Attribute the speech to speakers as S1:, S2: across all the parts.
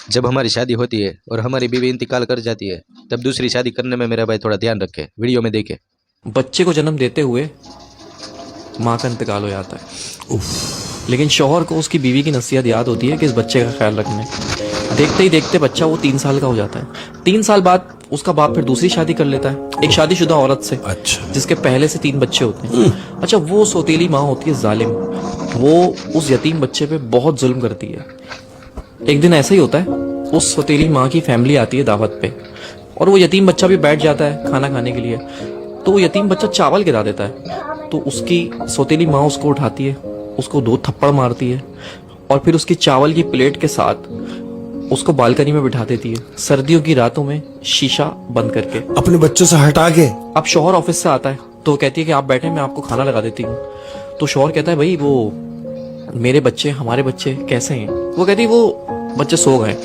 S1: जब हमारी शादी होती है और हमारी बीवी इंतकाल कर जाती है, तब दूसरी शादी करने में मेरा भाई थोड़ा ध्यान रखे, वीडियो में देखे।
S2: बच्चे को जन्म देते हुए माँ का इंतकाल हो जाता है, लेकिन शौहर को उसकी बीवी की नसीहत याद होती है कि इस बच्चे का ख्याल रखना है। देखते ही देखते बच्चा वो 3 साल का हो जाता है। 3 साल बाद उसका बाप फिर दूसरी शादी कर लेता है एक शादीशुदा औरत से, जिसके पहले से 3 बच्चे होते हैं। अच्छा, वो सौतेली माँ होती है जालिम, वो उस यतीम बच्चे पे बहुत जुल्म करती है। एक दिन ऐसा ही होता है, उस सौतेली माँ की फैमिली आती है दावत पे, और वो यतीम बच्चा भी बैठ जाता है खाना खाने के लिए। तो वो यतीम बच्चा चावल गिरा देता है, तो उसकी सौतेली माँ उसको उठाती है, उसको 2 थप्पड़ मारती है, और फिर उसकी चावल की प्लेट के साथ उसको बालकनी में बिठा देती है, सर्दियों की रातों में शीशा बंद करके,
S3: अपने बच्चों से हटा के।
S2: अब शौहर ऑफिस से आता है तो कहती है कि आप बैठे, मैं आपको खाना लगा देती हूँ। तो शौहर कहता है, भाई वो मेरे बच्चे, हमारे बच्चे कैसे हैं? वो कहती है वो बच्चे सो गए।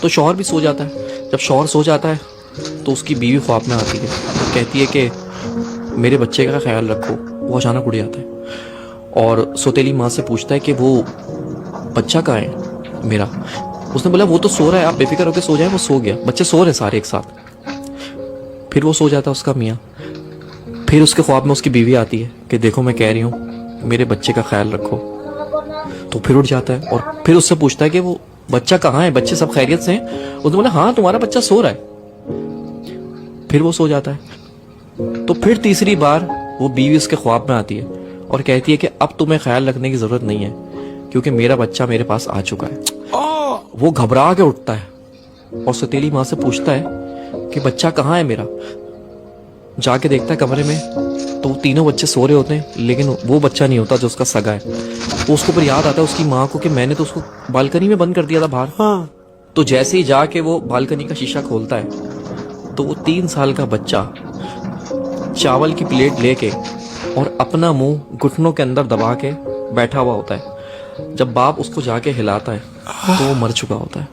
S2: तो शौहर भी सो जाता है। जब शौहर सो जाता है तो उसकी बीवी ख्वाब में आती है, तो कहती है कि मेरे बच्चे का ख्याल रखो। वो अचानक उड़ जाता है और सौतेली माँ से पूछता है कि वो बच्चा कहाँ है मेरा? उसने बोला वो तो सो रहा है, आप बेफिक्र होकर सो जाए। वो सो गया, बच्चे सो रहे सारे एक साथ। फिर वो सो जाता है उसका मियाँ। फिर उसके ख्वाब में उसकी बीवी आती है कि देखो मैं कह रही हूँ मेरे बच्चे का ख्याल रखो। तो फिर उठ जाता है और फिर उससे पूछता है कि वो बच्चा कहाँ है, बच्चे सब खैरियत से हैं? उसने बोला हाँ, तुम्हारा बच्चा सो रहा है। फिर वो सो जाता है। तो फिर तीसरी बार वो बीवी उसके ख्वाब में आती है और कहती है कि अब तुम्हें ख्याल रखने की जरूरत नहीं है, क्योंकि मेरा बच्चा मेरे पास आ चुका है। वो घबरा के उठता है और सौतेली माँ से पूछता है कि बच्चा कहाँ है मेरा? जाके देखता है कमरे में, तो वो तीनों बच्चे सो रहे होते हैं, लेकिन वो बच्चा नहीं होता जो उसका सगा है। तो उसको फिर याद आता है उसकी माँ को कि मैंने तो उसको बालकनी में बंद कर दिया था बाहर। तो जैसे ही जाके वो बालकनी का शीशा खोलता है तो वो 3 साल का बच्चा चावल की प्लेट लेके और अपना मुंह घुटनों के अंदर दबा के बैठा हुआ होता है। जब बाप उसको जाके हिलाता है तो वो मर चुका होता है।